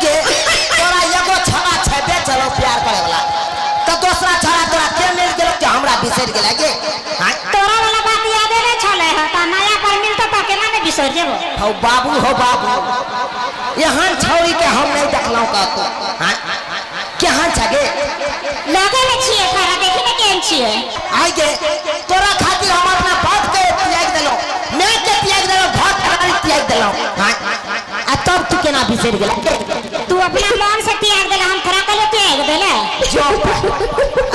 गे तोरा एगो छड़ा छेबे चलो प्यार करे वाला तो दूसरा छड़ा तोरा के मिल गेल कि हमरा बिसर गेल गे तोरा वाला बात याद नहीं छले है त नया पर मिलतो त केना ने बिसर जेबो हो बाबू यहाँ छौरी के हम नहीं देखलौ का तू हां केहन छगे लगे न छिए खरा देखे न केन छिए आई गे तोरा खातिर हम अपना बाप के त्याग देलो मैं के त्याग देलो भात खाली त्याग देलो हां आ तब तू केना बिसर गेल तू अपना मन से त्याग देला हम खरा कले त्याग देले जो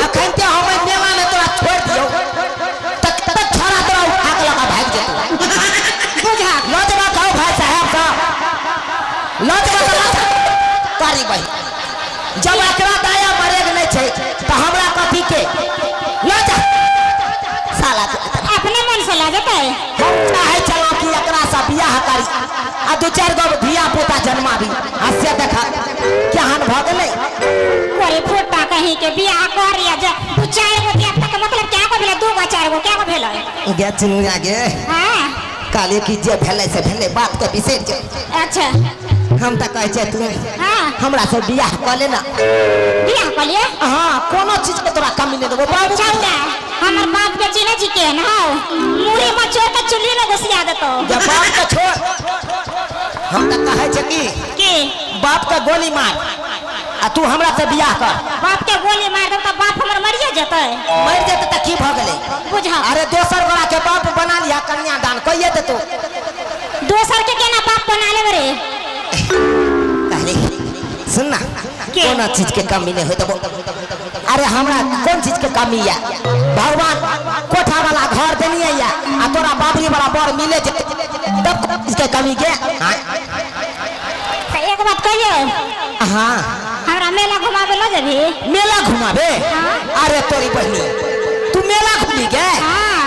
अखन ते हम मेला में तोरा छोड़ दियो तक छड़ा तोरा उठा के लगा भाग जेतौ बुझा लजवा कहो भाई साहब साहब लजवा कारी भाई जब एकरा दाया मरेग नहीं छे त हमरा कथी के लजा साला अपने मन से लागत है हम चाहे चला कि एकरा सा बियाह करी आ दो चार गो धिया पुता जन्माबी हस्य देखा केहन भ गेलै कोई फोटा कहीं के बियाह कर या जा दू चार गो बियाह तक मतलब क्या को भेले दू गो चार गो क्या को भेले गे चिनुया गे हां काले की जे भेले से भेले बात के बिसर जे अच्छा हम त कहै छै तू हां हमरा से बियाह क ले ना बियाह क लिए हां कोनो चीज के तोरा कमी नहीं देबो बाबू चौड़ा हमर बाप के चिन्ह जी के न हो मुड़ी में चोट के चुल्ली में घुसिया देतो जब बाप के छोड़ हम त कहै छै की बाप के गोली मार आ तू हमरा से बियाह कर बाप के गोली मार दे त बाप हमर मरिए जतै मर जेते त की भ गेलै बुझा अरे दोसर गोरा के बाप बना लिया कन्यादान कहिए दे तू दोसर के केना बाप बना लेबे रे कहले सुन ना कोनो चीज के कमी नहीं होय त अरे हमरा कौन चीज के कमी या भगवान कोठा वाला घर देनिए या आ तोरा बाबरी वाला बर मिले जे तब इसके कमी के हां त एक बात कहियो हां हमरा मेला घुमावे ल जेबी मेला घुमावे अरे तोरी बहनी तू मेला घूमी गे हां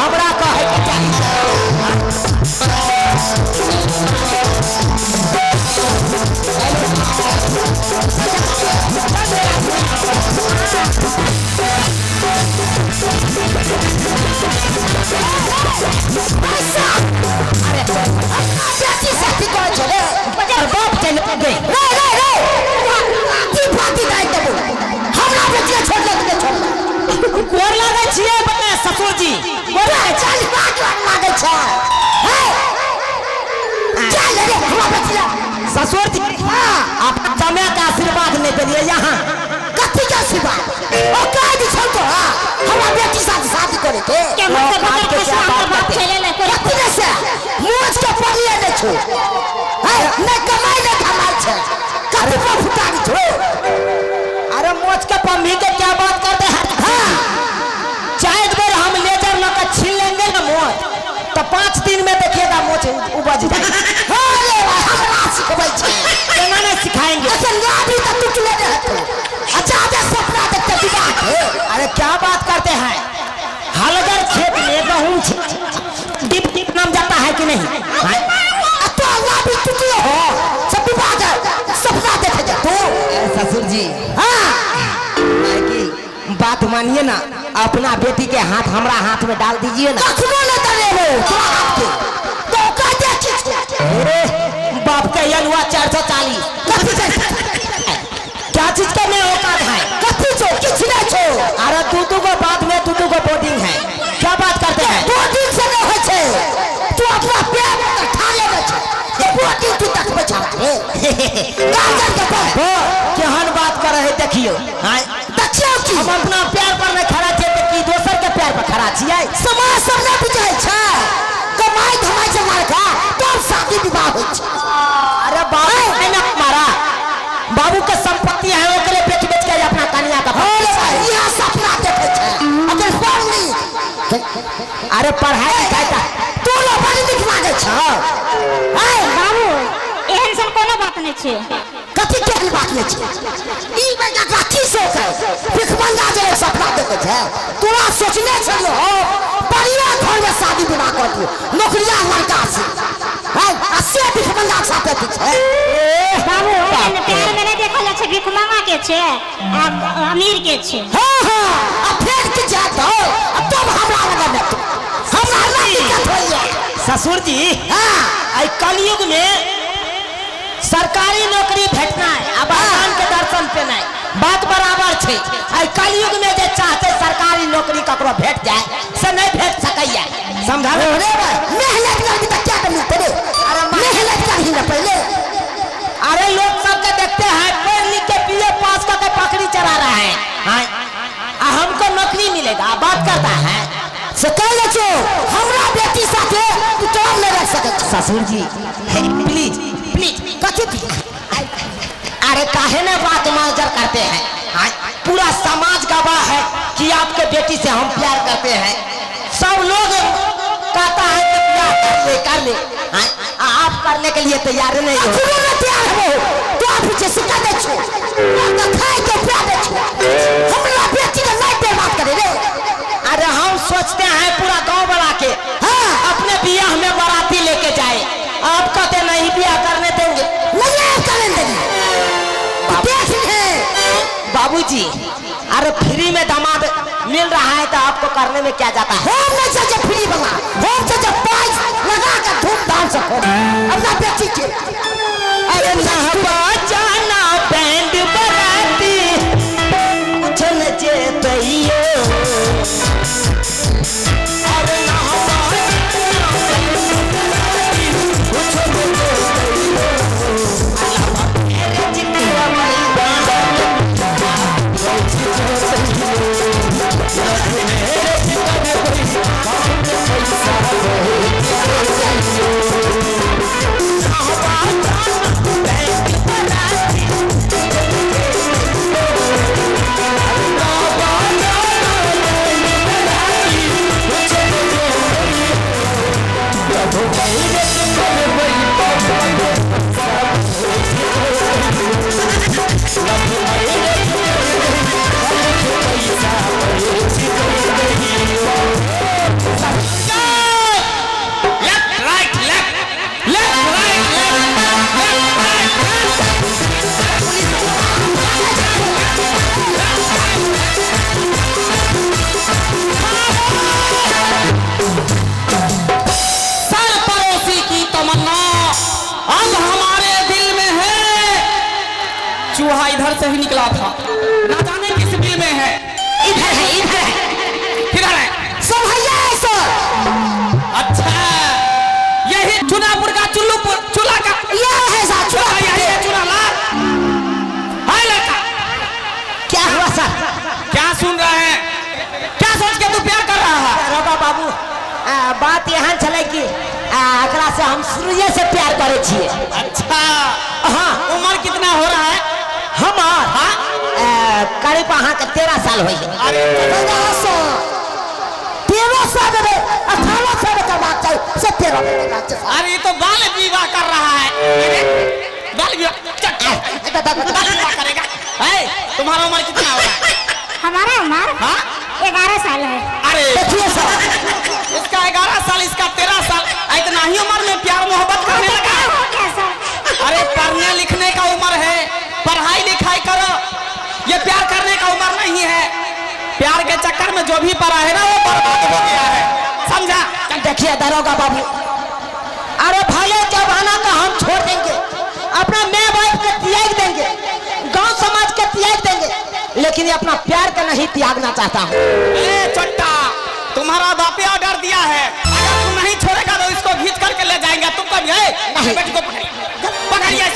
हमरा कहे के चाहिए गोर लागे छिए बने ससुर जी गोर चल बात लागे छ चल रे हमरा बचिया ससुर जी अपना समय का आशीर्वाद नहीं देलिए यहाँ कथी के आशीर्वाद ओ कह दी छ तो हमरा बेटी साथ शादी करे के के मतलब बकर के साथ बात चले ले कथी ने से मोज के पड़िए ने छो न कमाई न कमाई छ कथी पर फुटानी छो अरे मोज के पम्मी के क्या बात करते हैं हां चाहे बार हम लेजर लगा छीन लेंगे ना मोज तो 5 दिन में देखिएगा मोज उपज जाएगा अरे हमरा सिखबै छै केना नहीं सिखाएंगे अच्छा लाभी तो टूट ले रहते अच्छा आधे सपना देखते विवाह के अरे क्या बात करते हैं हलगर खेत में गहूं डिप डिप नाम जाता है कि नहीं हां तो लाभी टूटे हो सब विवाह सपना देखे जा तो ससुर जी हां बात मानिए ना अपना बेटी के हाथ हमरा हाथ में डाल दीजिए ना कखनो न करे हो तो हाथ के तो का दे चीज बाप के यलुआ 440 कथी क्या चीज का में औकात है कथी छो किछ नहीं छो अरे दू को बाद में दू को बोर्डिंग है क्या बात करते हैं बोर्डिंग से नहीं होय छे तू अपना पैर में ठा लेबे छे ये बोर्डिंग तू तक बचा रे गाजर के पास केहन बात करे है देखियो हां हम अपना पैर पर नहीं खड़ा छे त की दोसर के पैर पर खड़ा छियै समाज सब न बुझाय छै कमाई धमाई से लड़का तब शादी विवाह होय छै अरे बाबू है ना हमारा बाबू के संपत्ति है ओकरे बेच बेच के अपना कन्या का यहां सपना देखे छै अगर पढ़ ली अरे पढ़ाई लिखाई का तू लो बड़ी लिख लागे छ है बाबू एहन सब कोनो बात नहीं छे कथी के बात नहीं छै ई बेटा राखी से भिखमंगा जे सपना देखे छै तोरा सोचने छलो परिवार घर में शादी विवाह कर दियो नौकरिया लड़का से है अस्से भिखमंगा साथे छै बाबू एहन प्यार में नहीं देखल छै भिखमंगा के छै अमीर के छै हां हां अब फेर के जात हो अब तब हमरा लगा दे हमरा दिक्कत होइए ससुर जी हां आई कलयुग में सरकारी नौकरी भेटना है अब भगवान के दर्शन पे नहीं बात बराबर छे आई कलयुग में जे चाहते सरकारी नौकरी ककरो भेट जाए से नहीं भेट सकैया समझा रे मेहनत कर तो क्या करनी तेरे अरे मेहनत कर ही ना पहले अरे लोग सबके देखते हैं पढ़ लिख के बीए पास करके बकरी चरा रहा है हां हमको नौकरी मिलेगा बात करता है से कह ले छो हमरा बेटी साथे तू तो नहीं रख सके ससुर जी प्लीज प्लीज कथी अरे काहे ना बात माजर करते हैं पूरा समाज गवाह है कि आपके बेटी से हम प्यार करते हैं सब लोग कहता है कि प्यार कर ले आप करने के लिए तैयार नहीं हो तैयार हो तो आप पीछे सिखा दे छो तो खाए के प्यार दे छो हमरा बेटी का नहीं दे बात करे रे अरे हम सोचते हैं पूरा गांव बना के हाँ अपने बियाह में बाराती लेके जाए आप कहते नहीं बियाह करने देंगे नहीं करने देंगे बाबूजी अरे फ्री में दामाद मिल रहा है तो आपको करने में क्या जाता है हम नहीं चाहिए फ्री बना हम चाहिए प्राइस लगा कर धूमधाम से अपना बेटी के अरे ना बजाना बैंड बराती कुछ न जेतइयो अरे ना चूहा इधर से ही निकला था ना जाने किस बिल में है इधर है किधर है सब भैया है सर अच्छा यही चुनापुर का चूल्हा का ये है सर चूल्हा यही है चूल्हा ला हाय लड़का क्या हुआ सर क्या सुन रहे हैं क्या सोच के तू प्यार कर रहा है रोका बाबू बात यहाँ चले कि एकरा से हम शुरुए से प्यार करे छिए अच्छा हाँ उम्र कितना हो रहा है हमार हाँ करीब अहाँ के 13 साल हो गए अरे 13 साल में 18 साल का बात चाहिए से 13 अरे ये तो बाल विवाह कर रहा है बाल विवाह करेगा तुम्हारा उम्र कितना हो रहा है हमारा उम्र हाँ 11 साल है अरे देखिए सर इसका 11 साल इसका 13 साल इतना ही उम्र में प्यार मोहब्बत करने लगा हो गया सर अरे पढ़ने लिखने का उम्र है पढ़ाई लिखाई करो ये प्यार करने का उम्र नहीं है प्यार के चक्कर में जो भी पढ़ा है ना वो बर्बाद हो गया है समझा देखिए दरोगा बाबू अरे भले जमाना का हम छोड़ देंगे अपना माँ बाप के त्याग देंगे गांव समाज के त्याग देंगे लेकिन अपना प्यार का नहीं त्यागना चाहता हूँ छोटा तुम्हारा बापे ऑर्डर दिया है अगर तुम नहीं छोड़ेगा तो इसको खींच करके ले जाएंगे तुम कभी है बेटी को पकड़िए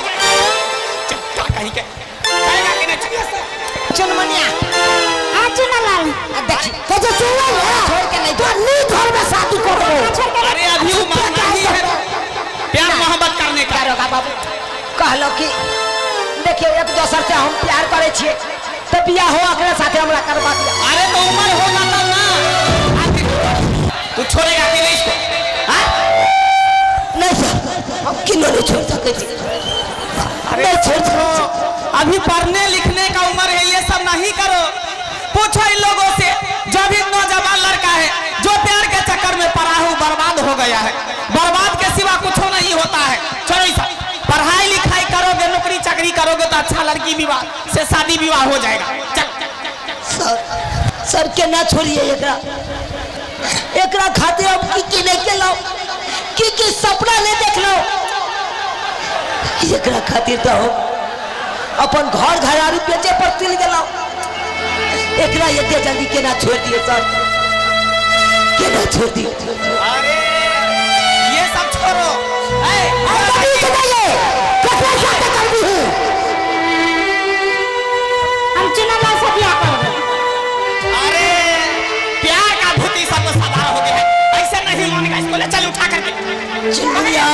कहीं के जाएगा कि नहीं चुनमनिया आज चुनलाल देखिए तो जो चुनलाल छोड़ के नहीं तो नी घर में शादी कर दो अरे अभी उम्र नहीं है प्यार मोहब्बत करने का दरोगा बाबू कहलो कि देखिए एक दूसरे से हम प्यार करे छिए तो बियाह हो अगले साथे हमरा करवा दिया अरे तो उम्र हो जाता ना तू छोड़ेगा कि नहीं इसको हाँ नहीं सर हम किलो नहीं छोड़ सकते अरे छोड़ अभी पढ़ने लिखने का उम्र है ये सब नहीं करो पूछो इन लोगों से जो भी नौजवान लड़का है जो प्यार के चक्कर में पड़ा है बर्बाद हो गया है बर्बाद के सिवा कुछ नहीं होता है चलो पढ़ाई लिखाई करोगे नौकरी चाकरी करोगे तो अच्छा लड़की विवाह से शादी विवाह हो जाएगा सर के ना छोड़िए एकरा खातिर अब की नहीं के लाओ की सपना नहीं देख लो एकरा खातिर तो हम अपन घर घरारू बेचे पर तुल गेलौ। एकरा एते जल्दी केना छोड़ दिए सर, केना छोड़ दिए? अरे ये सब छोड़ो। हम चुनाव से ब्याह करेंगे। अरे प्यार का भूति सबको सवार हो गया है, ऐसे नहीं मानेगा इसको, ले चल उठा करके। चिन्निया